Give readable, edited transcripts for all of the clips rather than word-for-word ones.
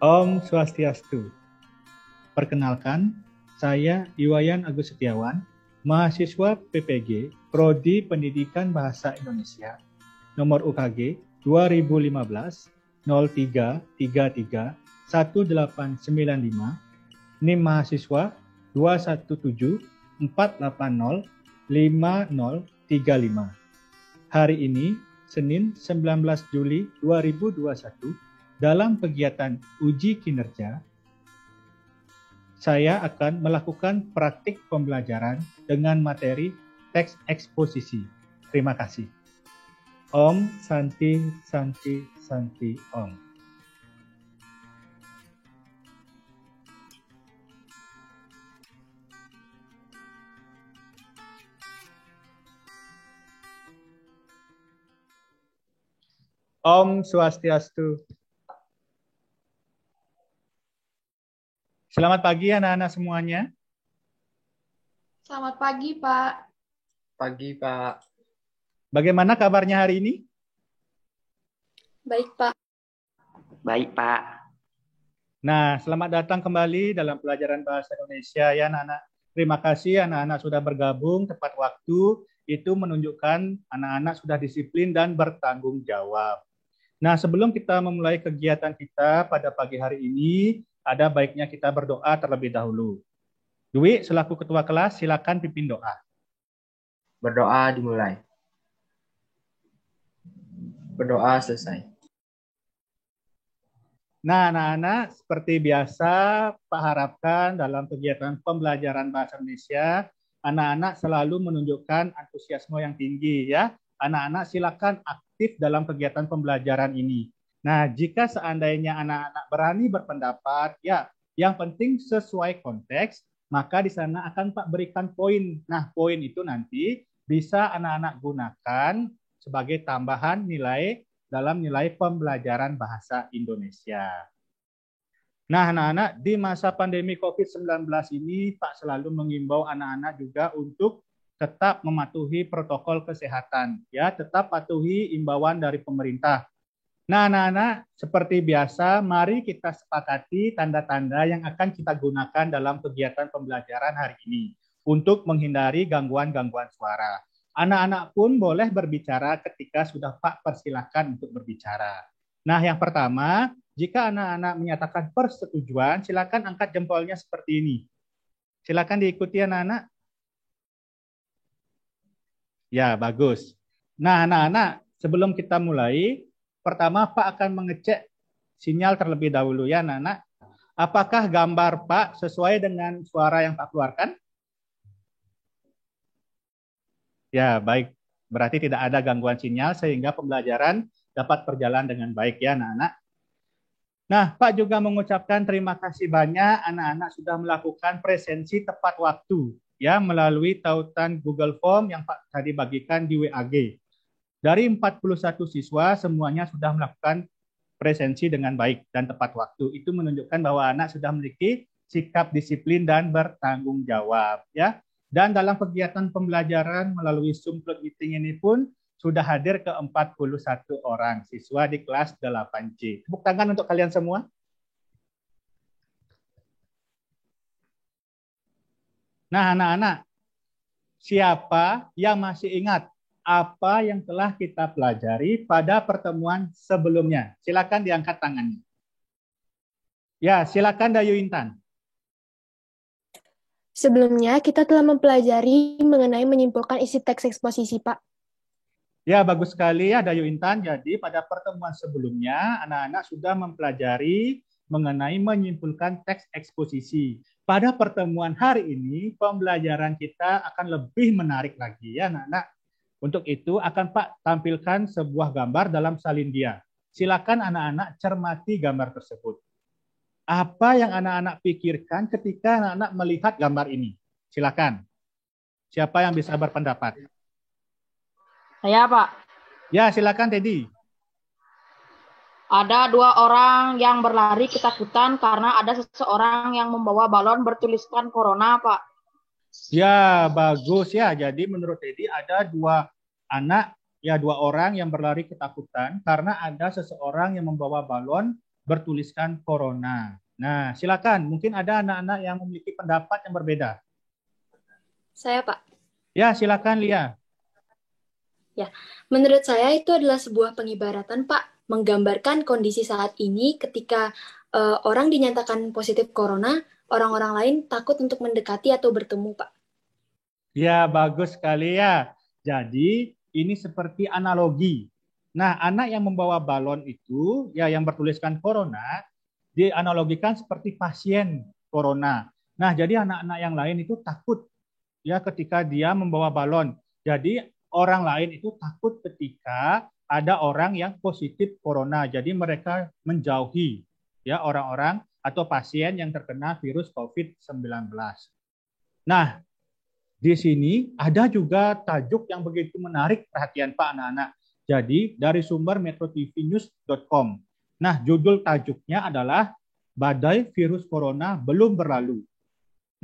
Om Swastiastu. Perkenalkan, saya Iwayan Agus Setiawan, mahasiswa PPG, Prodi Pendidikan Bahasa Indonesia, nomor UKG 2015 0333 1895, NIM mahasiswa 217 480 5035. Hari ini, Senin 19 Juli 2021, dalam kegiatan uji kinerja, saya akan melakukan praktik pembelajaran dengan materi teks eksposisi. Terima kasih. Om Santi Santi Santi Om. Om Swastiastu. Selamat pagi anak-anak semuanya. Selamat pagi, Pak. Pagi, Pak. Bagaimana kabarnya hari ini? Baik, Pak. Baik, Pak. Nah, selamat datang kembali dalam pelajaran bahasa Indonesia ya anak-anak. Terima kasih anak-anak sudah bergabung tepat waktu. Itu menunjukkan anak-anak sudah disiplin dan bertanggung jawab. Nah, sebelum kita memulai kegiatan kita pada pagi hari ini, ada baiknya kita berdoa terlebih dahulu. Dwi, selaku ketua kelas, silakan pimpin doa. Berdoa dimulai. Berdoa selesai. Nah, anak-anak, seperti biasa, Pak harapkan dalam kegiatan pembelajaran bahasa Indonesia, anak-anak selalu menunjukkan antusiasme yang tinggi ya. Anak-anak silakan aktif dalam kegiatan pembelajaran ini. Nah, jika seandainya anak-anak berani berpendapat, ya, yang penting sesuai konteks, maka di sana akan Pak berikan poin. Nah, poin itu nanti bisa anak-anak gunakan sebagai tambahan nilai dalam nilai pembelajaran bahasa Indonesia. Nah, anak-anak, di masa pandemi COVID-19 ini, Pak selalu mengimbau anak-anak juga untuk tetap mematuhi protokol kesehatan, ya, tetap patuhi imbauan dari pemerintah. Nah, anak-anak, seperti biasa, mari kita sepakati tanda-tanda yang akan kita gunakan dalam kegiatan pembelajaran hari ini untuk menghindari gangguan-gangguan suara. Anak-anak pun boleh berbicara ketika sudah Pak persilakan untuk berbicara. Nah, yang pertama, jika anak-anak menyatakan persetujuan, silakan angkat jempolnya seperti ini. Silakan diikuti anak-anak. Ya, bagus. Nah, anak-anak, sebelum kita mulai, pertama Pak akan mengecek sinyal terlebih dahulu ya, anak-anak. Apakah gambar Pak sesuai dengan suara yang Pak keluarkan? Ya, baik. Berarti tidak ada gangguan sinyal sehingga pembelajaran dapat berjalan dengan baik ya, anak-anak. Nah, Pak juga mengucapkan terima kasih banyak anak-anak sudah melakukan presensi tepat waktu ya melalui tautan Google Form yang Pak tadi bagikan di WAG. Dari 41 siswa semuanya sudah melakukan presensi dengan baik dan tepat waktu. Itu menunjukkan bahwa anak sudah memiliki sikap disiplin dan bertanggung jawab ya. Dan dalam kegiatan pembelajaran melalui Zoom Cloud Meeting ini pun sudah hadir ke 41 orang siswa di kelas 8C. Tepuk tangan untuk kalian semua. Nah, anak-anak, siapa yang masih ingat apa yang telah kita pelajari pada pertemuan sebelumnya? Silakan diangkat tangannya. Ya, silakan Dayu Intan. Sebelumnya, kita telah mempelajari mengenai menyimpulkan isi teks eksposisi, Pak. Ya, bagus sekali ya Dayu Intan. Jadi, pada pertemuan sebelumnya, anak-anak sudah mempelajari mengenai menyimpulkan teks eksposisi. Pada pertemuan hari ini, pembelajaran kita akan lebih menarik lagi ya, anak-anak. Untuk itu, akan Pak tampilkan sebuah gambar dalam salin dia. Silakan anak-anak cermati gambar tersebut. Apa yang anak-anak pikirkan ketika anak-anak melihat gambar ini? Silakan. Siapa yang bisa berpendapat? Saya, Pak. Ya, silakan Teddy. Ada dua orang yang berlari ketakutan karena ada seseorang yang membawa balon bertuliskan corona, Pak. Ya, bagus ya. Jadi menurut Teddy ada dua anak, ya dua orang yang berlari ketakutan karena ada seseorang yang membawa balon bertuliskan corona. Nah, silakan. Mungkin ada anak-anak yang memiliki pendapat yang berbeda. Saya, Pak. Ya, silakan Lia. Ya, menurut saya itu adalah sebuah pengibaratan, Pak, menggambarkan kondisi saat ini ketika orang dinyatakan positif corona, orang-orang lain takut untuk mendekati atau bertemu, Pak. Ya, bagus sekali ya. Jadi, ini seperti analogi. Nah, anak yang membawa balon itu, ya yang bertuliskan corona, dianalogikan seperti pasien corona. Nah, jadi anak-anak yang lain itu takut ya ketika dia membawa balon. Jadi, orang lain itu takut ketika ada orang yang positif corona. Jadi, mereka menjauhi ya orang-orang atau pasien yang terkena virus COVID-19. Nah, di sini ada juga tajuk yang begitu menarik perhatian Pak anak-anak. Jadi dari sumber metrotvnews.com. Nah, judul tajuknya adalah Badai Virus Corona Belum Berlalu.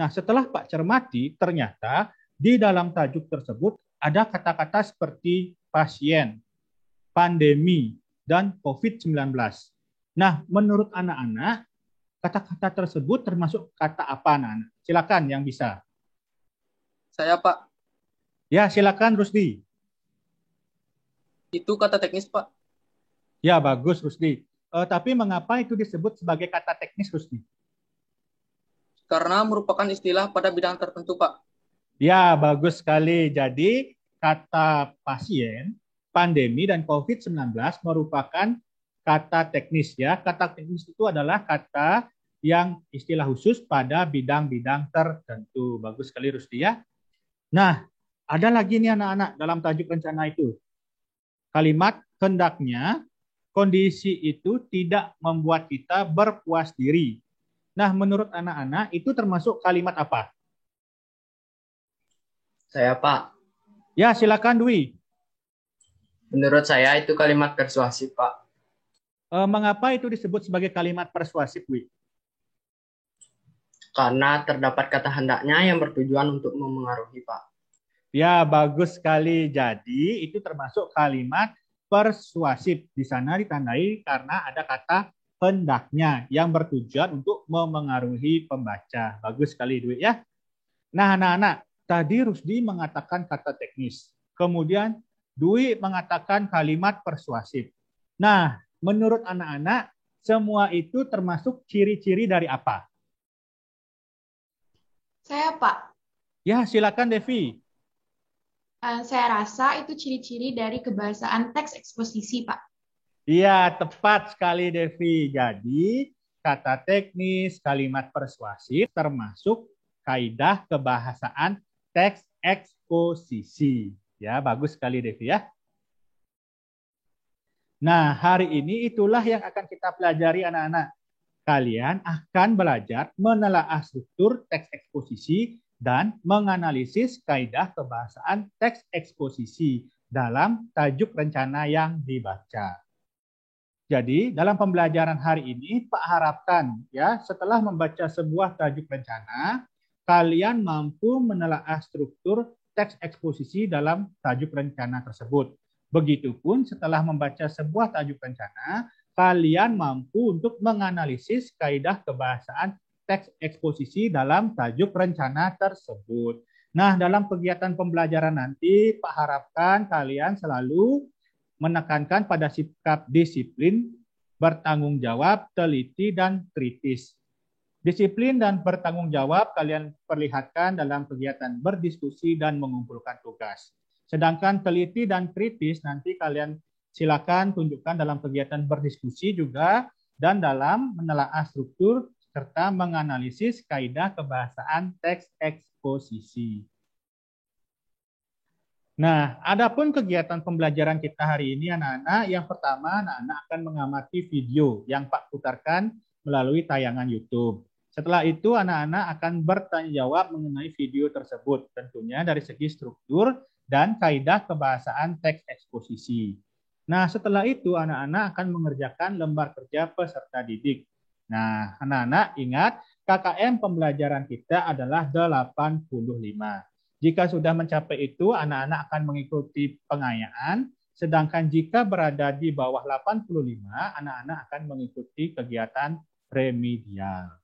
Nah, setelah Pak cermati, ternyata di dalam tajuk tersebut ada kata-kata seperti pasien, pandemi, dan COVID-19. Nah, menurut anak-anak, kata-kata tersebut termasuk kata apa, anak-anak? Silakan yang bisa. Saya, Pak. Ya, silakan Rusdi. Itu kata teknis, Pak. Ya, bagus Rusdi. Tapi mengapa itu disebut sebagai kata teknis, Rusdi? Karena merupakan istilah pada bidang tertentu, Pak. Ya, bagus sekali. Jadi, kata pasien, pandemi, dan COVID-19 merupakan kata teknis. Ya, kata teknis itu adalah kata yang istilah khusus pada bidang-bidang tertentu. Bagus sekali, Rusdi ya. Nah, ada lagi nih anak-anak dalam tajuk rencana itu. Kalimat hendaknya kondisi itu tidak membuat kita berpuas diri. Nah, menurut anak-anak itu termasuk kalimat apa? Saya, Pak. Ya, silakan Dwi. Menurut saya itu kalimat persuasif, Pak. Mengapa itu disebut sebagai kalimat persuasif, Dwi? Karena terdapat kata hendaknya yang bertujuan untuk memengaruhi, Pak. Ya, bagus sekali. Jadi, itu termasuk kalimat persuasif. Di sana ditandai karena ada kata hendaknya yang bertujuan untuk memengaruhi pembaca. Bagus sekali, Dwi ya. Nah, anak-anak, tadi Rusdi mengatakan kata teknis. Kemudian Dwi mengatakan kalimat persuasif. Nah, menurut anak-anak, semua itu termasuk ciri-ciri dari apa? Saya, Pak. Ya, silakan Devi. Saya rasa itu ciri-ciri dari kebahasaan teks eksposisi, Pak. Iya, tepat sekali Devi. Jadi, kata teknis, kalimat persuasif termasuk kaidah kebahasaan teks eksposisi. Ya, bagus sekali Devi ya. Nah, hari ini itulah yang akan kita pelajari anak-anak. Kalian akan belajar menelaah struktur teks eksposisi dan menganalisis kaidah kebahasaan teks eksposisi dalam tajuk rencana yang dibaca. Jadi, dalam pembelajaran hari ini, Pak harapkan ya, setelah membaca sebuah tajuk rencana, kalian mampu menelaah struktur teks eksposisi dalam tajuk rencana tersebut. Begitupun setelah membaca sebuah tajuk rencana, kalian mampu untuk menganalisis kaidah kebahasaan teks eksposisi dalam tajuk rencana tersebut. Nah, dalam kegiatan pembelajaran nanti, Pak harapkan kalian selalu menekankan pada sikap disiplin, bertanggung jawab, teliti, dan kritis. Disiplin dan bertanggung jawab kalian perlihatkan dalam kegiatan berdiskusi dan mengumpulkan tugas. Sedangkan teliti dan kritis nanti kalian silakan tunjukkan dalam kegiatan berdiskusi juga dan dalam menelaah struktur serta menganalisis kaidah kebahasaan teks eksposisi. Nah, adapun kegiatan pembelajaran kita hari ini anak-anak, yang pertama anak-anak akan mengamati video yang Pak putarkan melalui tayangan YouTube. Setelah itu anak-anak akan bertanya jawab mengenai video tersebut, tentunya dari segi struktur dan kaidah kebahasaan teks eksposisi. Nah, setelah itu anak-anak akan mengerjakan lembar kerja peserta didik. Nah, anak-anak ingat KKM pembelajaran kita adalah 85. Jika sudah mencapai itu, anak-anak akan mengikuti pengayaan Sedangkan jika berada di bawah 85, anak-anak akan mengikuti kegiatan remedial.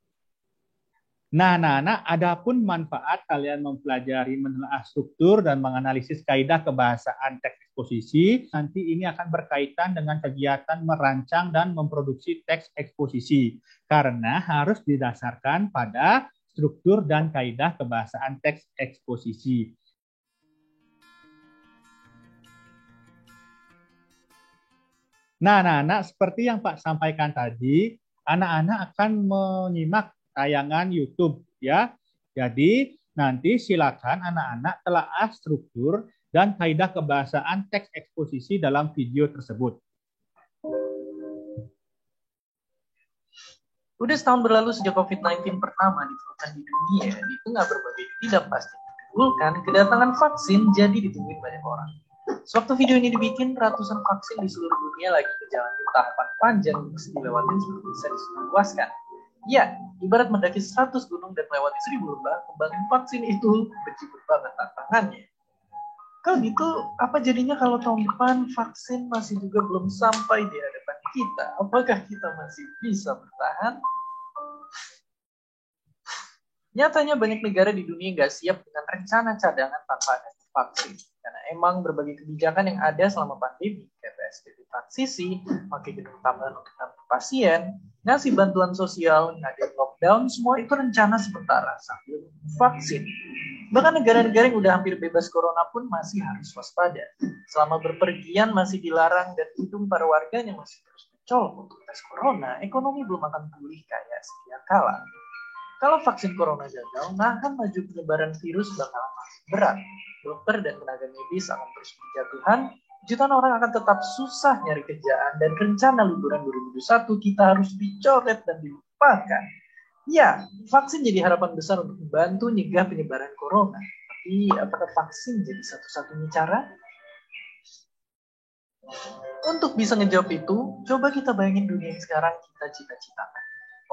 Nah, anak-anak, adapun manfaat kalian mempelajari menelaah struktur dan menganalisis kaidah kebahasaan teks eksposisi, nanti ini akan berkaitan dengan kegiatan merancang dan memproduksi teks eksposisi, karena harus didasarkan pada struktur dan kaidah kebahasaan teks eksposisi. Nah, anak-anak, seperti yang Pak sampaikan tadi, anak-anak akan menyimak tayangan YouTube ya. Jadi nanti silakan anak-anak telaah struktur dan kaidah kebahasaan teks eksposisi dalam video tersebut. Udah setahun berlalu sejak COVID-19 pertama ditemukan di dunia, di tengah berbagai ketidakpastian menimbulkan kedatangan vaksin jadi ditungguin banyak orang. Sewaktu video ini dibikin, ratusan vaksin di seluruh dunia lagi menjalani tahapan panjang yang mesti dilewatin sebelum bisa disebarluaskan. Ya, ibarat mendaki 100 gunung dan melewati 1000 lembah, kembangin vaksin itu berjibun banget tantangannya. Kalau gitu, apa jadinya kalau tahun depan vaksin masih juga belum sampai di hadapan kita? Apakah kita masih bisa bertahan? Nyatanya banyak negara di dunia nggak siap dengan rencana cadangan tanpa adanya vaksin. Karena emang berbagai kebijakan yang ada selama pandemi, kayak PSBB transisi, pakai gedung tambahan untuk nampung pasien, ngasih bantuan sosial, ngadain lockdown, semua itu rencana sementara sambil vaksin. Bahkan negara-negara yang udah hampir bebas corona pun masih harus waspada. Selama berpergian masih dilarang dan hidung para warganya masih terus mencolok untuk tes corona, ekonomi belum akan pulih kayak sedia kala. Kalau vaksin corona gagal, nahan maju penyebaran virus bakal makin berat. Dokter dan tenaga medis akan terus berjatuhan, jutaan orang akan tetap susah nyari kerjaan, dan rencana liburan 2021 kita harus dicoret dan dilupakan. Ya, vaksin jadi harapan besar untuk membantu nyegah penyebaran corona. Tapi apakah vaksin jadi satu-satunya cara? Untuk bisa ngejawab itu, coba kita bayangin dunia yang sekarang kita cita-citakan.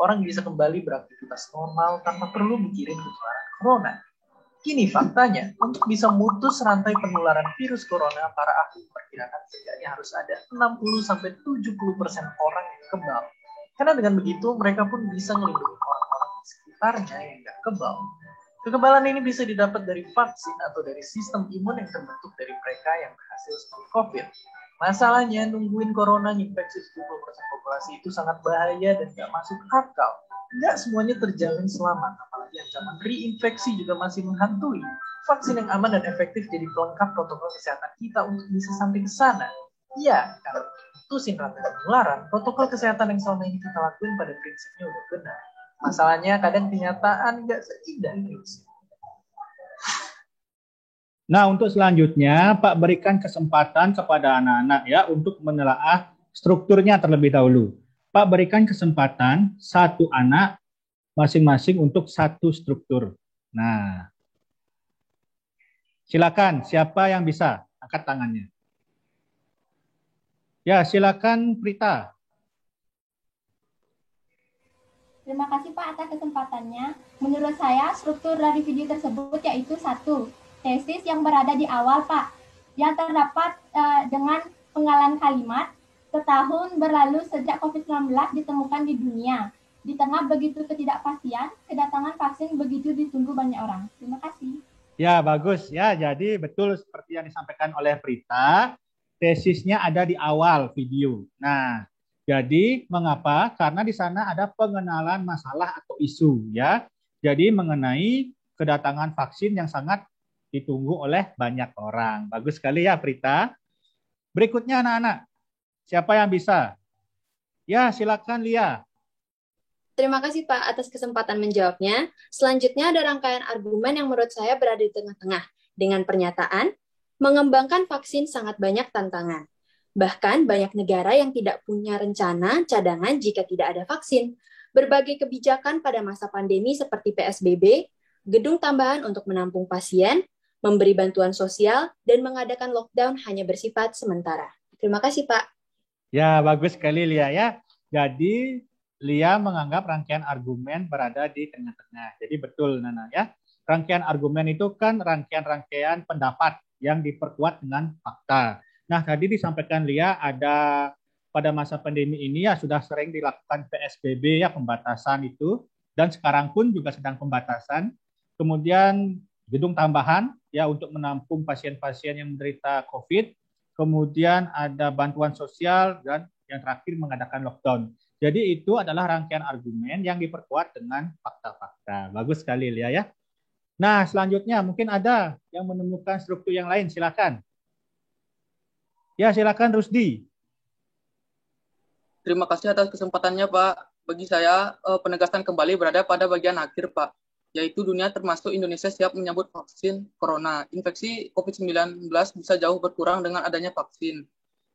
Orang bisa kembali beraktivitas normal tanpa perlu mikirin penularan corona. Kini faktanya, untuk bisa mutus rantai penularan virus corona, para ahli memperkirakan setidaknya harus ada 60-70% orang yang kebal. Karena dengan begitu, mereka pun bisa melindungi orang-orang di sekitarnya yang nggak kebal. Kekebalan ini bisa didapat dari vaksin atau dari sistem imun yang terbentuk dari mereka yang berhasil sembuh COVID. Masalahnya, nungguin corona nyinfeksi 70% populasi itu sangat bahaya dan nggak masuk akal. Nggak semuanya terjamin selamat, apalagi ancaman reinfeksi juga masih menghantui. Vaksin yang aman dan efektif jadi pelengkap protokol kesehatan kita untuk bisa sampai ke sana. Ya, kalau putusin rantai penularan, protokol kesehatan yang selama ini kita lakuin pada prinsipnya udah benar. Masalahnya kadang kenyataan nggak seindah prinsip. Nah, untuk selanjutnya, Pak berikan kesempatan kepada anak-anak ya untuk menelaah strukturnya terlebih dahulu. Pak berikan kesempatan satu anak masing-masing untuk satu struktur. Nah, silakan siapa yang bisa angkat tangannya. Ya, silakan Prita. Terima kasih Pak atas kesempatannya. Menurut saya struktur dari video tersebut yaitu 1. Tesis yang berada di awal Pak, yang terdapat dengan penggalan kalimat setahun berlalu sejak COVID-19 ditemukan di dunia. Di tengah begitu ketidakpastian, kedatangan vaksin begitu ditunggu banyak orang. Terima kasih. Ya, bagus. Ya, jadi betul seperti yang disampaikan oleh Prita, tesisnya ada di awal video. Nah, jadi mengapa? Karena di sana ada pengenalan masalah atau isu ya. Jadi mengenai kedatangan vaksin yang sangat ditunggu oleh banyak orang. Bagus sekali ya Prita. Berikutnya anak-anak. Siapa yang bisa? Ya, silakan Lia. Terima kasih Pak atas kesempatan menjawabnya. Selanjutnya ada rangkaian argumen yang menurut saya berada di tengah-tengah. Dengan pernyataan, mengembangkan vaksin sangat banyak tantangan. Bahkan banyak negara yang tidak punya rencana cadangan jika tidak ada vaksin. Berbagai kebijakan pada masa pandemi seperti PSBB, gedung tambahan untuk menampung pasien, memberi bantuan sosial, dan mengadakan lockdown hanya bersifat sementara. Terima kasih Pak. Ya, bagus sekali Lia ya. Jadi Lia menganggap rangkaian argumen berada di tengah-tengah. Jadi betul Nana ya. Rangkaian argumen itu kan rangkaian-rangkaian pendapat yang diperkuat dengan fakta. Nah, tadi disampaikan Lia ada pada masa pandemi ini ya sudah sering dilakukan PSBB ya, pembatasan itu, dan sekarang pun juga sedang pembatasan. Kemudian gedung tambahan ya untuk menampung pasien-pasien yang menderita COVID. Kemudian ada bantuan sosial dan yang terakhir mengadakan lockdown. Jadi itu adalah rangkaian argumen yang diperkuat dengan fakta-fakta. Bagus sekali Lia ya. Nah, selanjutnya mungkin ada yang menemukan struktur yang lain, silakan. Ya, silakan Rusdi. Terima kasih atas kesempatannya, Pak. Bagi saya, penegasan kembali berada pada bagian akhir, Pak, yaitu dunia termasuk Indonesia siap menyambut vaksin corona. Infeksi COVID-19 bisa jauh berkurang dengan adanya vaksin.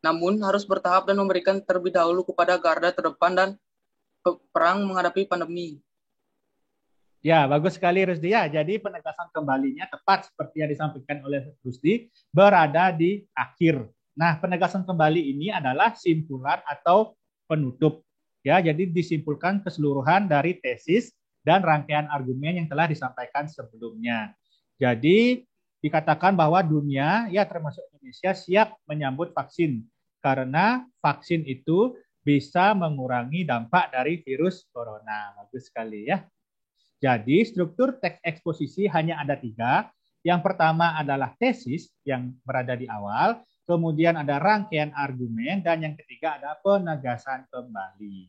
Namun harus bertahap dan memberikan terlebih dahulu kepada garda terdepan dan perang menghadapi pandemi. Ya, bagus sekali Rusdi ya. Jadi penegasan kembalinya tepat seperti yang disampaikan oleh Rusdi, berada di akhir. Nah, penegasan kembali ini adalah simpulan atau penutup. Ya, jadi disimpulkan keseluruhan dari tesis dan rangkaian argumen yang telah disampaikan sebelumnya. Jadi dikatakan bahwa dunia, ya termasuk Indonesia, siap menyambut vaksin karena vaksin itu bisa mengurangi dampak dari virus corona. Bagus sekali ya. Jadi struktur teks eksposisi hanya ada 3. Yang pertama adalah tesis yang berada di awal, kemudian ada rangkaian argumen, dan yang ketiga ada penegasan kembali.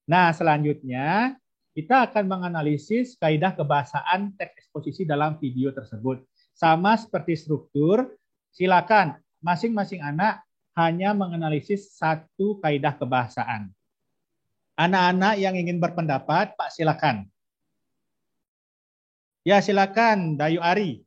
Nah, selanjutnya kita akan menganalisis kaidah kebahasaan teks eksposisi dalam video tersebut. Sama seperti struktur, silakan masing-masing anak hanya menganalisis satu kaidah kebahasaan. Anak-anak yang ingin berpendapat, Pak, silakan. Ya, silakan Dayu Ari.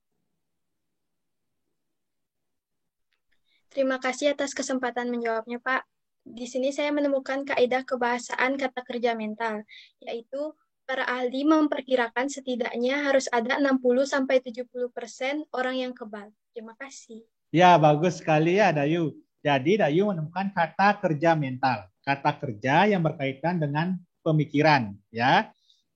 Terima kasih atas kesempatan menjawabnya, Pak. Di sini saya menemukan kaidah kebahasaan kata kerja mental, yaitu para ahli memperkirakan setidaknya harus ada 60-70% orang yang kebal. Terima kasih. Ya, bagus sekali ya Dayu. Jadi Dayu menemukan kata kerja mental, kata kerja yang berkaitan dengan pemikiran, ya.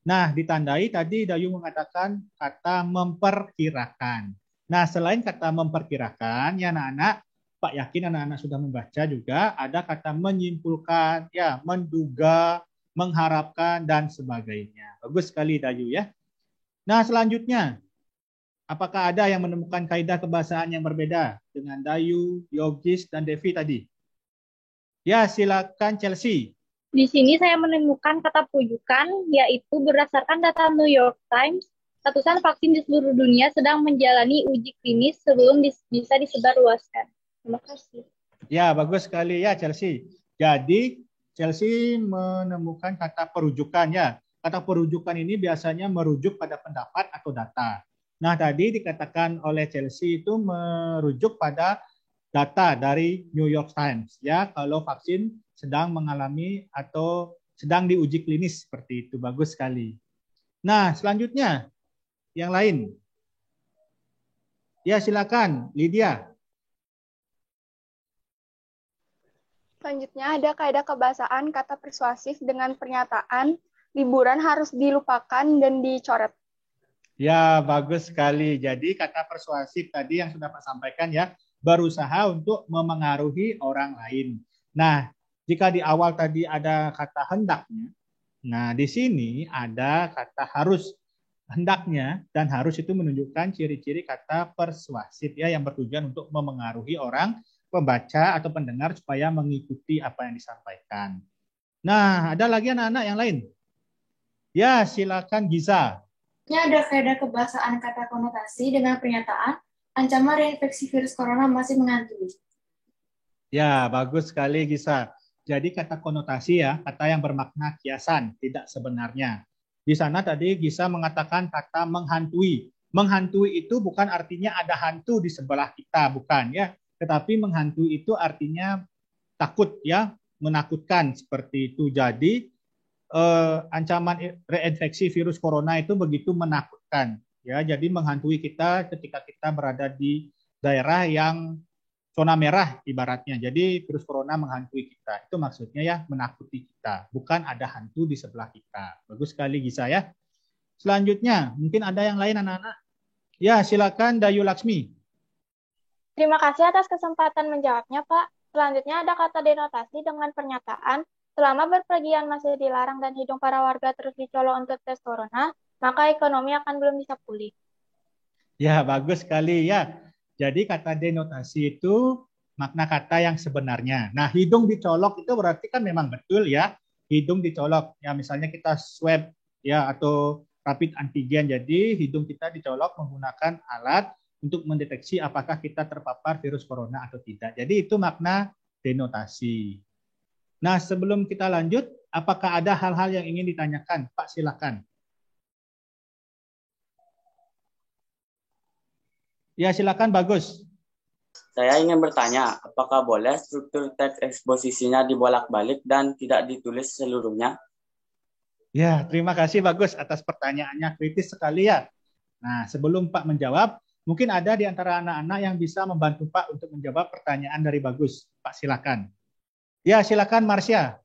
Nah, ditandai tadi Dayu mengatakan kata memperkirakan. Nah, selain kata memperkirakan, ya anak-anak, Pak yakin anak-anak sudah membaca juga ada kata menyimpulkan, ya, menduga, mengharapkan, dan sebagainya. Bagus sekali Dayu ya. Nah, selanjutnya, apakah ada yang menemukan kaidah kebahasaan yang berbeda dengan Dayu, Yogis, dan Devi tadi? Ya, silakan Chelsea. Di sini saya menemukan kata rujukan, yaitu berdasarkan data New York Times, ratusan vaksin di seluruh dunia sedang menjalani uji klinis sebelum bisa disebarluaskan. Terima kasih. Ya, bagus sekali ya Chelsea. Jadi Chelsea menemukan kata perujukan ya. Kata perujukan ini biasanya merujuk pada pendapat atau data. Nah, tadi dikatakan oleh Chelsea itu merujuk pada data dari New York Times ya, kalau vaksin sedang mengalami atau sedang diuji klinis seperti itu. Bagus sekali. Nah, selanjutnya yang lain. Ya, silakan Lydia. Selanjutnya ada kaidah kebahasaan kata persuasif dengan pernyataan liburan harus dilupakan dan dicoret. Ya, bagus sekali. Jadi kata persuasif tadi yang sudah Pak sampaikan ya, berusaha untuk memengaruhi orang lain. Nah, jika di awal tadi ada kata hendaknya, nah di sini ada kata harus. Hendaknya dan harus itu menunjukkan ciri-ciri kata persuasif ya, yang bertujuan untuk memengaruhi orang pembaca atau pendengar supaya mengikuti apa yang disampaikan. Nah, ada lagi anak-anak yang lain? Ya, silakan Giza. Ini ada kaidah kebahasaan kata konotasi dengan pernyataan ancaman reinfeksi virus corona masih menghantui. Ya, bagus sekali Giza. Jadi kata konotasi ya, kata yang bermakna kiasan, tidak sebenarnya. Di sana tadi Giza mengatakan kata menghantui. Menghantui itu bukan artinya ada hantu di sebelah kita, bukan ya. Tetapi menghantui itu artinya takut ya, menakutkan seperti itu. Jadi ancaman reinfeksi virus corona itu begitu menakutkan ya. Jadi menghantui kita ketika kita berada di daerah yang zona merah ibaratnya. Jadi virus corona menghantui kita. Itu maksudnya ya, menakuti kita. Bukan ada hantu di sebelah kita. Bagus sekali Gisa ya. Selanjutnya, mungkin ada yang lain anak-anak? Ya, silakan Dayu Laksmi. Terima kasih atas kesempatan menjawabnya, Pak. Selanjutnya ada kata denotasi dengan pernyataan, selama berpergian masih dilarang dan hidung para warga terus dicolok untuk tes corona, maka ekonomi akan belum bisa pulih. Ya, bagus sekali ya. Jadi kata denotasi itu makna kata yang sebenarnya. Nah, hidung dicolok itu berarti kan memang betul ya. Hidung dicolok. Ya, misalnya kita swab ya atau rapid antigen. Jadi hidung kita dicolok menggunakan alat untuk mendeteksi apakah kita terpapar virus corona atau tidak. Jadi itu makna denotasi. Nah, sebelum kita lanjut, apakah ada hal-hal yang ingin ditanyakan? Pak, silakan. Ya, silakan Bagus. Saya ingin bertanya, apakah boleh struktur teks eksposisinya dibolak-balik dan tidak ditulis seluruhnya? Ya, terima kasih Bagus atas pertanyaannya, kritis sekali ya. Nah, sebelum Pak menjawab, mungkin ada di antara anak-anak yang bisa membantu Pak untuk menjawab pertanyaan dari Bagus. Pak, silakan. Ya, silakan Marsha.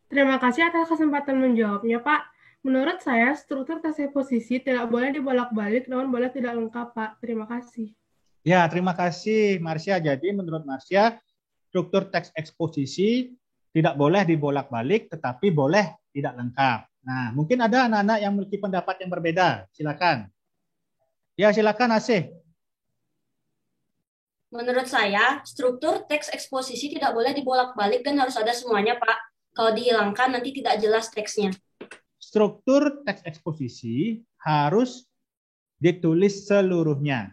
Terima kasih atas kesempatan menjawabnya, Pak. Menurut saya, struktur teks eksposisi tidak boleh dibolak-balik, namun boleh tidak lengkap, Pak. Terima kasih. Ya, terima kasih, Marsha. Jadi, menurut Marsha, struktur teks eksposisi tidak boleh dibolak-balik, tetapi boleh tidak lengkap. Nah, mungkin ada anak-anak yang memiliki pendapat yang berbeda. Silakan. Ya, silakan, Asih. Menurut saya, struktur teks eksposisi tidak boleh dibolak-balik dan harus ada semuanya, Pak. Kalau dihilangkan, nanti tidak jelas teksnya. Struktur teks eksposisi harus ditulis seluruhnya,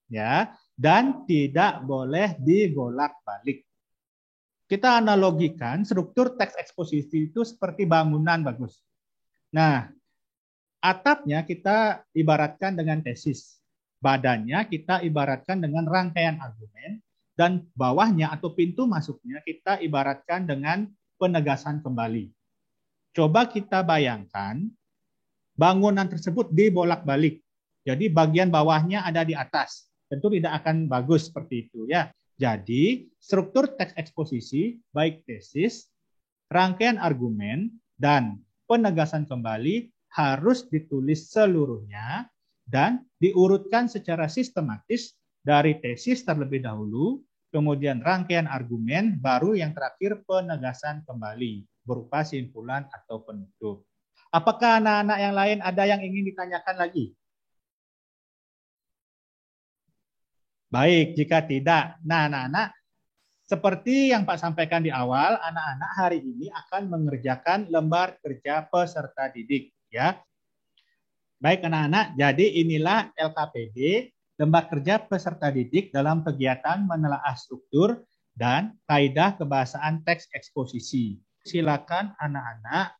ya, dan tidak boleh dibolak-balik. Kita analogikan struktur teks eksposisi itu seperti bangunan, Bagus. Nah, atapnya kita ibaratkan dengan tesis, badannya kita ibaratkan dengan rangkaian argumen, dan bawahnya atau pintu masuknya kita ibaratkan dengan penegasan kembali. Coba kita bayangkan bangunan tersebut dibolak-balik. Jadi bagian bawahnya ada di atas. Tentu tidak akan bagus seperti itu ya. Jadi struktur teks eksposisi baik tesis, rangkaian argumen dan penegasan kembali harus ditulis seluruhnya dan diurutkan secara sistematis dari tesis terlebih dahulu, kemudian rangkaian argumen, baru yang terakhir penegasan kembali berupa simpulan atau penutup. Apakah anak-anak yang lain ada yang ingin ditanyakan lagi? Baik, jika tidak, nah anak-anak, seperti yang Pak sampaikan di awal, anak-anak hari ini akan mengerjakan lembar kerja peserta didik, ya. Baik anak-anak, jadi inilah LKPD, lembar kerja peserta didik dalam kegiatan menelaah struktur dan kaidah kebahasaan teks eksposisi. Silakan anak-anak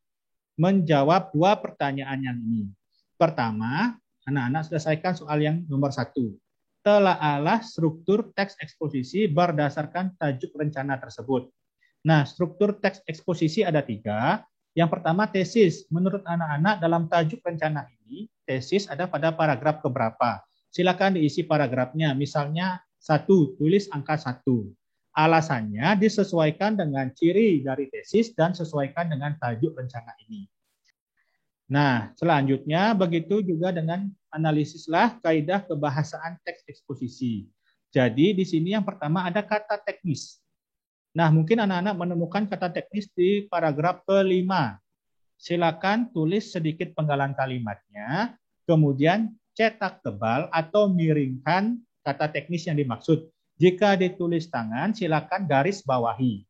menjawab dua pertanyaan yang ini. Pertama, anak-anak selesaikan soal yang nomor 1. Telaalah struktur teks eksposisi berdasarkan tajuk rencana tersebut. Nah, struktur teks eksposisi ada 3. Yang pertama tesis. Menurut anak-anak dalam tajuk rencana ini, tesis ada pada paragraf keberapa? Silakan diisi paragrafnya. Misalnya 1, tulis angka 1. Alasannya disesuaikan dengan ciri dari tesis dan sesuaikan dengan tajuk rencana ini. Nah, selanjutnya begitu juga dengan analisislah kaidah kebahasaan teks eksposisi. Jadi di sini yang pertama ada kata teknis. Nah, mungkin anak-anak menemukan kata teknis di paragraf ke-5. Silakan tulis sedikit penggalan kalimatnya, kemudian cetak tebal atau miringkan kata teknis yang dimaksud. Jika ditulis tangan, silakan garis bawahi.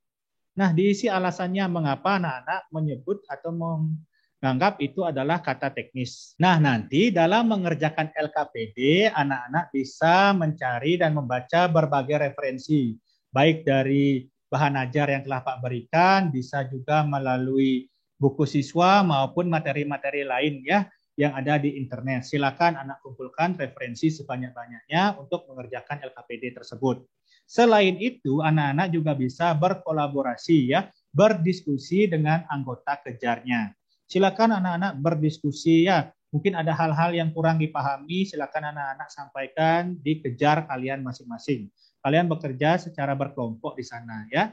Nah, diisi alasannya mengapa anak-anak menyebut atau menganggap itu adalah kata teknis. Nah, nanti dalam mengerjakan LKPD, anak-anak bisa mencari dan membaca berbagai referensi, baik dari bahan ajar yang telah Pak berikan, bisa juga melalui buku siswa maupun materi-materi lain ya yang ada di internet. Silakan anak kumpulkan referensi sebanyak-banyaknya untuk mengerjakan LKPD tersebut. Selain itu, anak-anak juga bisa berkolaborasi ya, berdiskusi dengan anggota kejarnya. Silakan anak-anak berdiskusi ya. Mungkin ada hal-hal yang kurang dipahami, silakan anak-anak sampaikan di kejar kalian masing-masing. Kalian bekerja secara berkelompok di sana ya.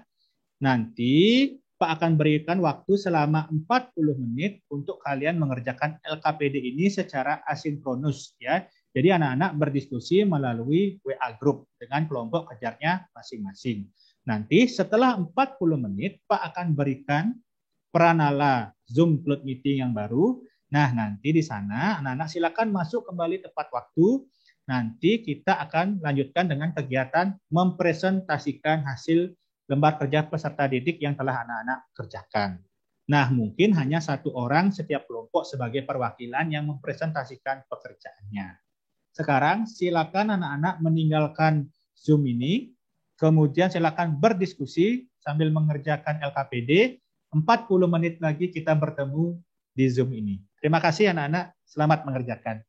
Nanti Pak akan berikan waktu selama 40 menit untuk kalian mengerjakan LKPD ini secara asinkronus ya. Jadi anak-anak berdiskusi melalui WA group dengan kelompok kejarnya masing-masing. Nanti setelah 40 menit, Pak akan berikan peranala Zoom Cloud Meeting yang baru. Nah, nanti di sana anak-anak silakan masuk kembali tepat waktu. Nanti kita akan lanjutkan dengan kegiatan mempresentasikan hasil lembar kerja peserta didik yang telah anak-anak kerjakan. Nah, mungkin hanya satu orang setiap kelompok sebagai perwakilan yang mempresentasikan pekerjaannya. Sekarang silakan anak-anak meninggalkan Zoom ini, kemudian silakan berdiskusi sambil mengerjakan LKPD. 40 menit lagi kita bertemu di Zoom ini. Terima kasih anak-anak, selamat mengerjakan.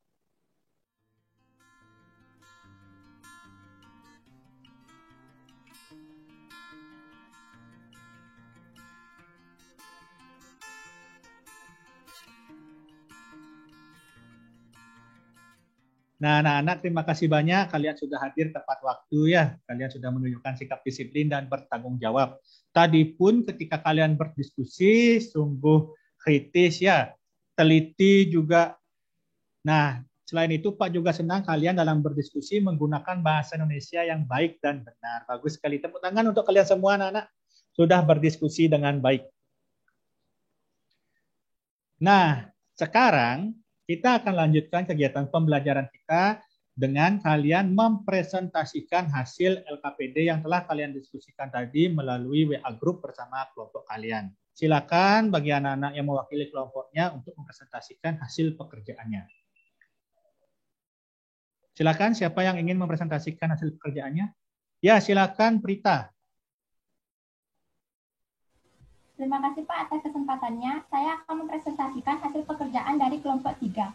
Nah, anak-anak terima kasih banyak. Kalian sudah hadir tepat waktu ya. Kalian sudah menunjukkan sikap disiplin dan bertanggung jawab. Tadi pun ketika kalian berdiskusi sungguh kritis ya, teliti juga. Nah, selain itu Pak juga senang kalian dalam berdiskusi menggunakan bahasa Indonesia yang baik dan benar. Bagus sekali. Tepuk tangan untuk kalian semua anak-anak sudah berdiskusi dengan baik. Nah, sekarang kita akan lanjutkan kegiatan pembelajaran kita dengan kalian mempresentasikan hasil LKPD yang telah kalian diskusikan tadi melalui WA Group bersama kelompok kalian. Silakan bagi anak-anak yang mewakili kelompoknya untuk mempresentasikan hasil pekerjaannya. Silakan siapa yang ingin mempresentasikan hasil pekerjaannya? Ya, silakan Prita. Terima kasih Pak atas kesempatannya. Saya akan mempresentasikan hasil pekerjaan dari kelompok 3.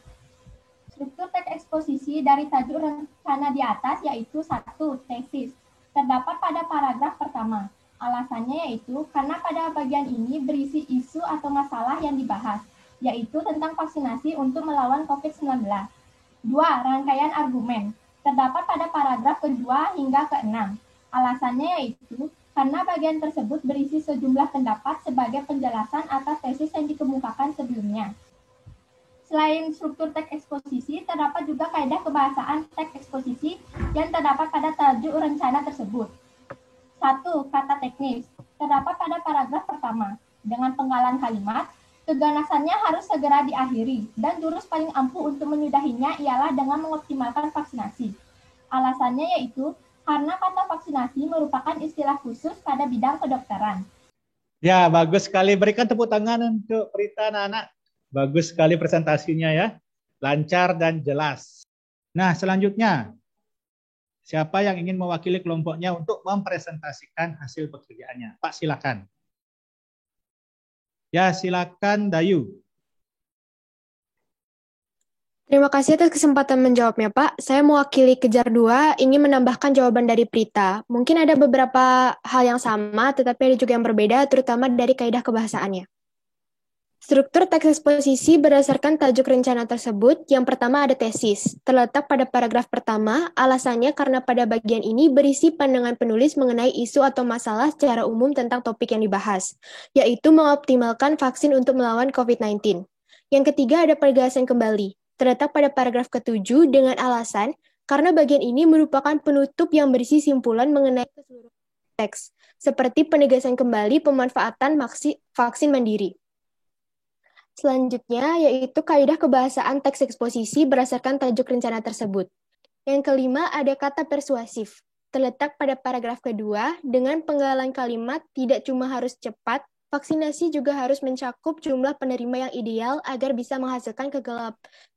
Struktur teks eksposisi dari tajuk rencana di atas yaitu 1. Tesis. Terdapat pada paragraf pertama. Alasannya yaitu karena pada bagian ini berisi isu atau masalah yang dibahas, yaitu tentang vaksinasi untuk melawan COVID-19. 2. Rangkaian argumen. Terdapat pada paragraf kedua hingga ke-6. Alasannya yaitu karena bagian tersebut berisi sejumlah pendapat sebagai penjelasan atas tesis yang dikemukakan sebelumnya. Selain struktur teks eksposisi, terdapat juga kaidah kebahasaan teks eksposisi yang terdapat pada tajuk rencana tersebut. 1. Kata teknis. Terdapat pada paragraf pertama. Dengan penggalan kalimat, keganasannya harus segera diakhiri, dan jurus paling ampuh untuk menyudahinya ialah dengan mengoptimalkan vaksinasi. Alasannya yaitu karena kata vaksinasi merupakan istilah khusus pada bidang kedokteran. Ya, bagus sekali. Berikan tepuk tangan untuk Prita, anak-anak. Bagus sekali presentasinya ya. Lancar dan jelas. Nah, selanjutnya. Siapa yang ingin mewakili kelompoknya untuk mempresentasikan hasil pekerjaannya? Pak, silakan. Ya, silakan Dayu. Terima kasih atas kesempatan menjawabnya, Pak. Saya mewakili Kejar 2, ingin menambahkan jawaban dari Prita. Mungkin ada beberapa hal yang sama, tetapi ada juga yang berbeda, terutama dari kaidah kebahasaannya. Struktur teks eksposisi berdasarkan tajuk rencana tersebut. Yang pertama ada tesis. Terletak pada paragraf pertama, alasannya karena pada bagian ini berisi pandangan penulis mengenai isu atau masalah secara umum tentang topik yang dibahas, yaitu mengoptimalkan vaksin untuk melawan COVID-19. Yang ketiga ada penegasan kembali. Terletak pada paragraf ke-7 dengan alasan karena bagian ini merupakan penutup yang berisi simpulan mengenai keseluruhan teks, seperti penegasan kembali pemanfaatan vaksin mandiri. Selanjutnya yaitu kaidah kebahasaan teks eksposisi berdasarkan tajuk rencana tersebut. Yang kelima ada kata persuasif. Terletak pada paragraf kedua dengan penggalan kalimat tidak cuma harus cepat, vaksinasi juga harus mencakup jumlah penerima yang ideal agar bisa menghasilkan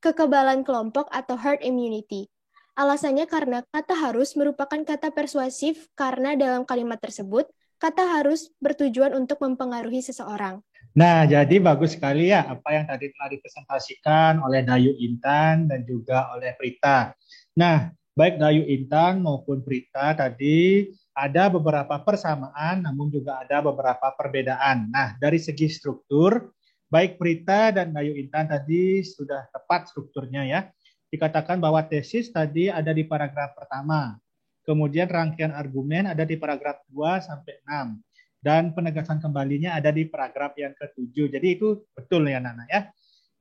kekebalan kelompok atau herd immunity. Alasannya karena kata harus merupakan kata persuasif karena dalam kalimat tersebut, kata harus bertujuan untuk mempengaruhi seseorang. Nah, jadi bagus sekali ya apa yang tadi telah dipresentasikan oleh Dayu Intan dan juga oleh Prita. Nah, baik Dayu Intan maupun Prita tadi ada beberapa persamaan, namun juga ada beberapa perbedaan. Nah, dari segi struktur, baik Prita dan Dayu Intan tadi sudah tepat strukturnya ya. Dikatakan bahwa tesis tadi ada di paragraf pertama. Kemudian rangkaian argumen ada di paragraf 2 sampai 6. Dan penegasan kembalinya ada di paragraf yang ke-7. Jadi itu betul ya Nana ya.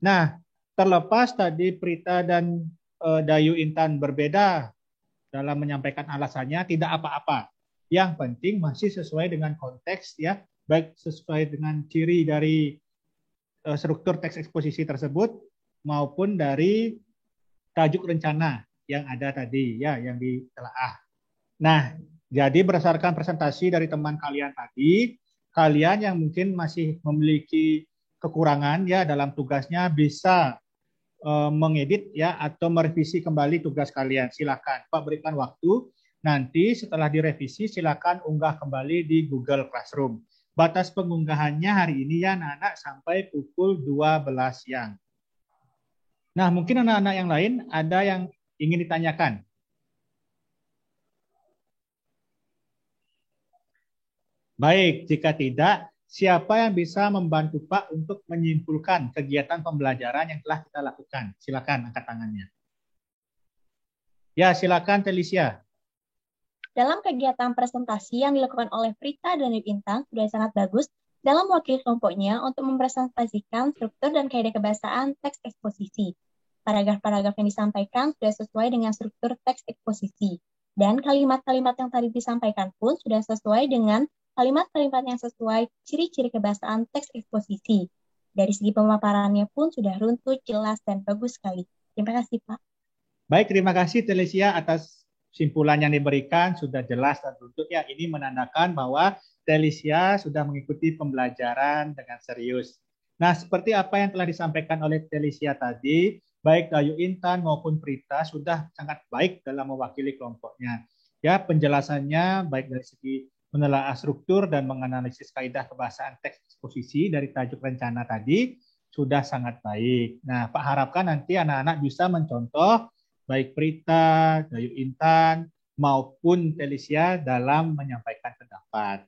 Nah, terlepas tadi Prita dan Dayu Intan berbeda dalam menyampaikan alasannya, tidak apa-apa. Yang penting masih sesuai dengan konteks ya, baik sesuai dengan ciri dari struktur teks eksposisi tersebut maupun dari tajuk rencana yang ada tadi ya, yang ditelaah. Nah, jadi berdasarkan presentasi dari teman kalian tadi, kalian yang mungkin masih memiliki kekurangan ya dalam tugasnya bisa mengedit ya atau merevisi kembali tugas kalian. Silakan Pak berikan waktu. Nanti setelah direvisi silakan unggah kembali di Google Classroom. Batas pengunggahannya hari ini ya anak-anak sampai pukul 12 siang. Nah, mungkin anak-anak yang lain ada yang ingin ditanyakan. Baik, jika tidak, siapa yang bisa membantu Pak untuk menyimpulkan kegiatan pembelajaran yang telah kita lakukan? Silakan angkat tangannya. Ya, silakan Felicia. Dalam kegiatan presentasi yang dilakukan oleh Prita dan Intan sudah sangat bagus dalam mewakili kelompoknya untuk mempresentasikan struktur dan kaidah kebahasaan teks eksposisi. Paragraf-paragraf yang disampaikan sudah sesuai dengan struktur teks eksposisi. Dan kalimat-kalimat yang tadi disampaikan pun sudah sesuai dengan kalimat-kalimat yang sesuai ciri-ciri kebahasaan teks eksposisi. Dari segi pemaparannya pun sudah runtut, jelas, dan bagus sekali. Terima kasih, Pak. Baik, terima kasih Felicia atas simpulan yang diberikan, sudah jelas dan runtut ya. Ini menandakan bahwa Felicia sudah mengikuti pembelajaran dengan serius. Nah, seperti apa yang telah disampaikan oleh Felicia tadi, baik Dayu Intan maupun Prita sudah sangat baik dalam mewakili kelompoknya. Ya, penjelasannya baik dari segi menelaah struktur dan menganalisis kaidah kebahasaan teks eksposisi dari tajuk rencana tadi sudah sangat baik. Nah, Pak harapkan nanti anak-anak bisa mencontoh baik Prita, Dayu Intan, maupun Felicia dalam menyampaikan pendapat.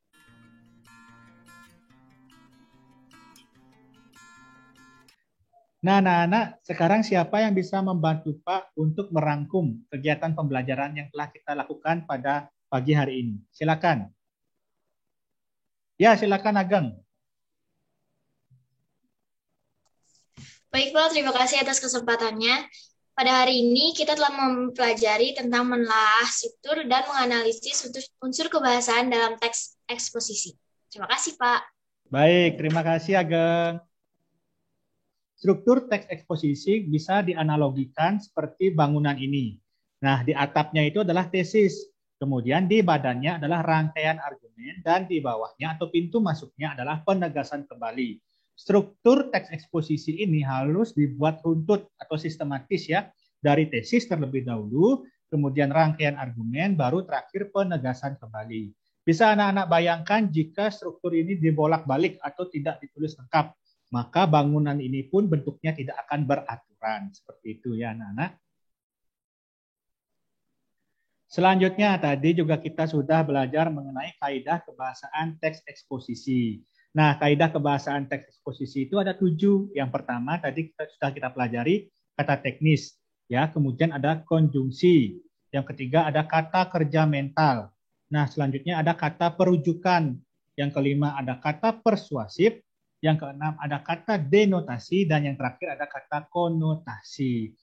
Nah, anak-anak, sekarang siapa yang bisa membantu Pak untuk merangkum kegiatan pembelajaran yang telah kita lakukan pada pagi hari ini? Silakan. Ya, silakan Ageng. Baik Pak, terima kasih atas kesempatannya. Pada hari ini kita telah mempelajari tentang menelaah struktur dan menganalisis unsur kebahasaan dalam teks eksposisi. Terima kasih Pak. Baik, terima kasih Ageng. Struktur teks eksposisi bisa dianalogikan seperti bangunan ini. Nah, di atapnya itu adalah tesis. Kemudian di badannya adalah rangkaian argumen dan di bawahnya atau pintu masuknya adalah penegasan kembali. Struktur teks eksposisi ini harus dibuat runtut atau sistematis ya, dari tesis terlebih dahulu, kemudian rangkaian argumen, baru terakhir penegasan kembali. Bisa anak-anak bayangkan jika struktur ini dibolak-balik atau tidak ditulis lengkap, maka bangunan ini pun bentuknya tidak akan beraturan. Seperti itu ya anak-anak. Selanjutnya tadi juga kita sudah belajar mengenai kaidah kebahasaan teks eksposisi. Nah, kaidah kebahasaan teks eksposisi itu ada 7. Yang pertama tadi sudah kita pelajari kata teknis, ya. Kemudian ada konjungsi. Yang ketiga ada kata kerja mental. Nah, selanjutnya ada kata perujukan. Yang kelima ada kata persuasif. Yang keenam ada kata denotasi dan yang terakhir ada kata konotasi.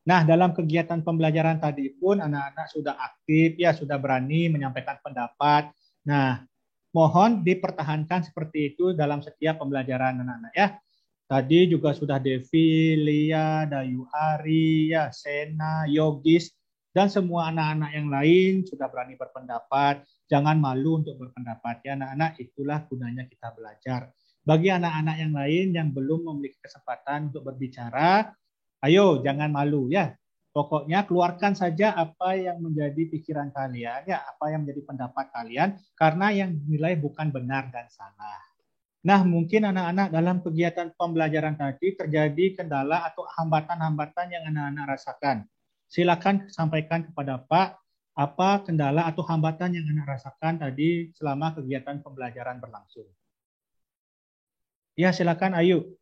Nah, dalam kegiatan pembelajaran tadi pun anak-anak sudah aktif ya, sudah berani menyampaikan pendapat. Nah, mohon dipertahankan seperti itu dalam setiap pembelajaran anak-anak ya. Tadi juga sudah Devi, Lia, Dayu Ari, ya, Sena, Yogis, dan semua anak-anak yang lain sudah berani berpendapat. Jangan malu untuk berpendapat ya anak-anak, itulah gunanya kita belajar. Bagi anak-anak yang lain yang belum memiliki kesempatan untuk berbicara, ayo jangan malu ya. Pokoknya keluarkan saja apa yang menjadi pikiran kalian, ya, apa yang menjadi pendapat kalian, karena yang dinilai bukan benar dan salah. Nah, mungkin anak-anak dalam kegiatan pembelajaran tadi terjadi kendala atau hambatan-hambatan yang anak-anak rasakan. Silakan sampaikan kepada Pak apa kendala atau hambatan yang anak rasakan tadi selama kegiatan pembelajaran berlangsung. Ya, silakan Ayu.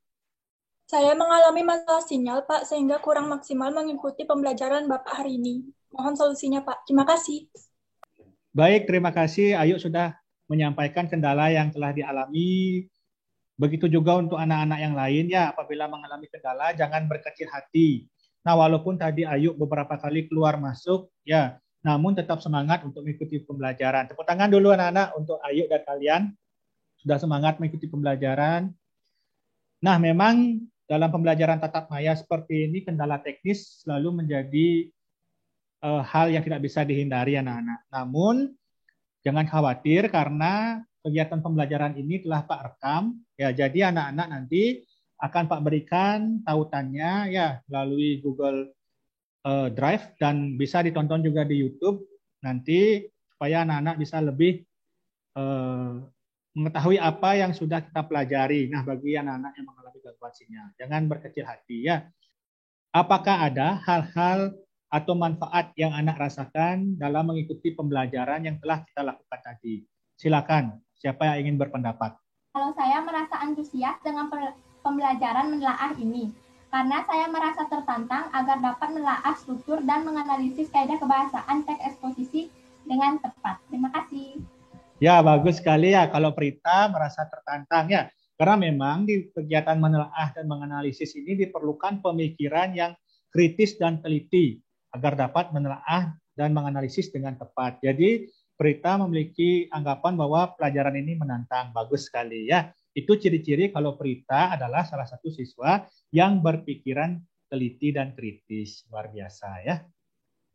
Saya mengalami masalah sinyal, Pak, sehingga kurang maksimal mengikuti pembelajaran Bapak hari ini. Mohon solusinya, Pak. Terima kasih. Baik, terima kasih. Ayu sudah menyampaikan kendala yang telah dialami. Begitu juga untuk anak-anak yang lain, ya, apabila mengalami kendala, jangan berkecil hati. Nah, walaupun tadi Ayu beberapa kali keluar masuk, ya, namun tetap semangat untuk mengikuti pembelajaran. Tepuk tangan dulu anak-anak untuk Ayu dan kalian sudah semangat mengikuti pembelajaran. Nah, memang dalam pembelajaran tatap maya seperti ini kendala teknis selalu menjadi hal yang tidak bisa dihindari anak-anak. Namun jangan khawatir karena kegiatan pembelajaran ini telah Pak rekam. Ya, jadi anak-anak nanti akan Pak berikan tautannya ya melalui Google Drive dan bisa ditonton juga di YouTube nanti supaya anak-anak bisa lebih mengetahui apa yang sudah kita pelajari. Nah, bagi anak-anak yang mengalami gangguan sinyal, jangan berkecil hati ya. Apakah ada hal-hal atau manfaat yang anak rasakan dalam mengikuti pembelajaran yang telah kita lakukan tadi? Silakan, siapa yang ingin berpendapat? Kalau saya merasa antusias dengan pembelajaran menelaah ini, karena saya merasa tertantang agar dapat menelaah struktur dan menganalisis kaidah kebahasaan teks eksposisi dengan tepat. Terima kasih. Ya, bagus sekali ya kalau Prita merasa tertantang ya. Karena memang di kegiatan menelaah dan menganalisis ini diperlukan pemikiran yang kritis dan teliti agar dapat menelaah dan menganalisis dengan tepat. Jadi Prita memiliki anggapan bahwa pelajaran ini menantang. Bagus sekali ya. Itu ciri-ciri kalau Prita adalah salah satu siswa yang berpikiran teliti dan kritis. Luar biasa ya.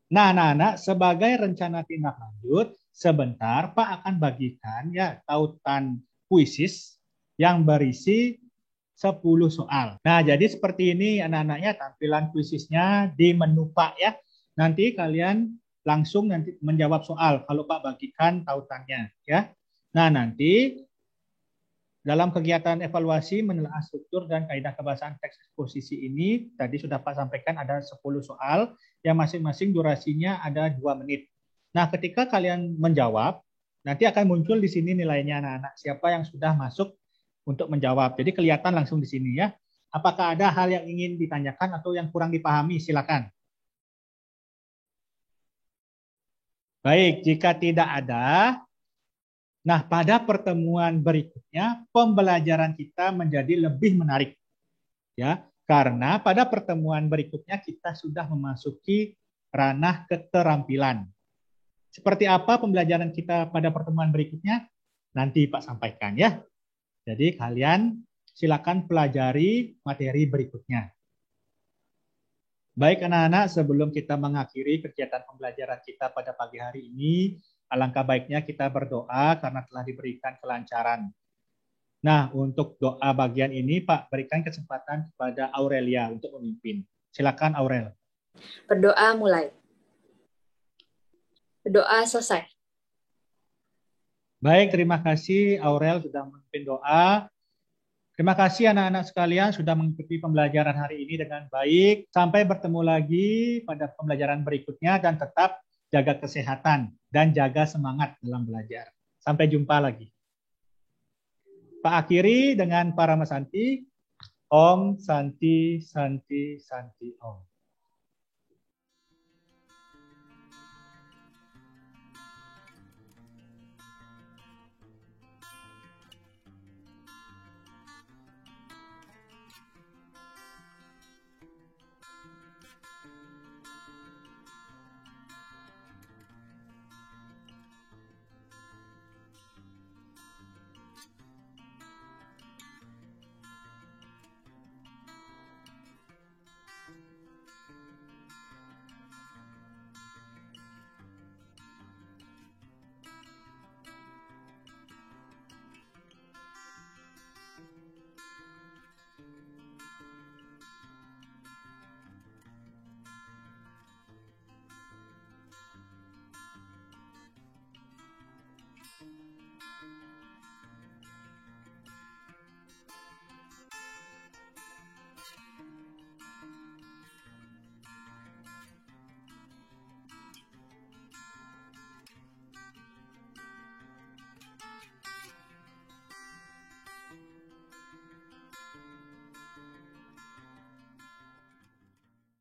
Nah, anak-anak, sebagai rencana tindak lanjut, sebentar Pak akan bagikan ya tautan kuisis yang berisi 10 soal. Nah, jadi seperti ini anak-anaknya tampilan kuisisnya di menu Pak ya. Nanti kalian langsung nanti menjawab soal kalau Pak bagikan tautannya ya. Nah, nanti dalam kegiatan evaluasi menelaah struktur dan kaidah kebahasaan teks eksposisi ini tadi sudah Pak sampaikan ada 10 soal yang masing-masing durasinya ada 2 menit. Nah, ketika kalian menjawab, nanti akan muncul di sini nilainya anak-anak. Siapa yang sudah masuk untuk menjawab. Jadi kelihatan langsung di sini ya. Apakah ada hal yang ingin ditanyakan atau yang kurang dipahami? Silakan. Baik, jika tidak ada, nah pada pertemuan berikutnya pembelajaran kita menjadi lebih menarik. Ya, karena pada pertemuan berikutnya kita sudah memasuki ranah keterampilan. Seperti apa pembelajaran kita pada pertemuan berikutnya? Nanti Pak sampaikan ya. Jadi kalian silakan pelajari materi berikutnya. Baik anak-anak, sebelum kita mengakhiri kegiatan pembelajaran kita pada pagi hari ini, alangkah baiknya kita berdoa karena telah diberikan kelancaran. Nah, untuk doa bagian ini Pak berikan kesempatan kepada Aurelia untuk memimpin. Silakan Aurel. Berdoa mulai. Berdoa selesai. Baik, terima kasih Aurel sudah memimpin doa. Terima kasih anak-anak sekalian sudah mengikuti pembelajaran hari ini dengan baik. Sampai bertemu lagi pada pembelajaran berikutnya dan tetap jaga kesehatan dan jaga semangat dalam belajar. Sampai jumpa lagi. Pak akhiri dengan Paramasanti. Om Santi Santi Santi Om.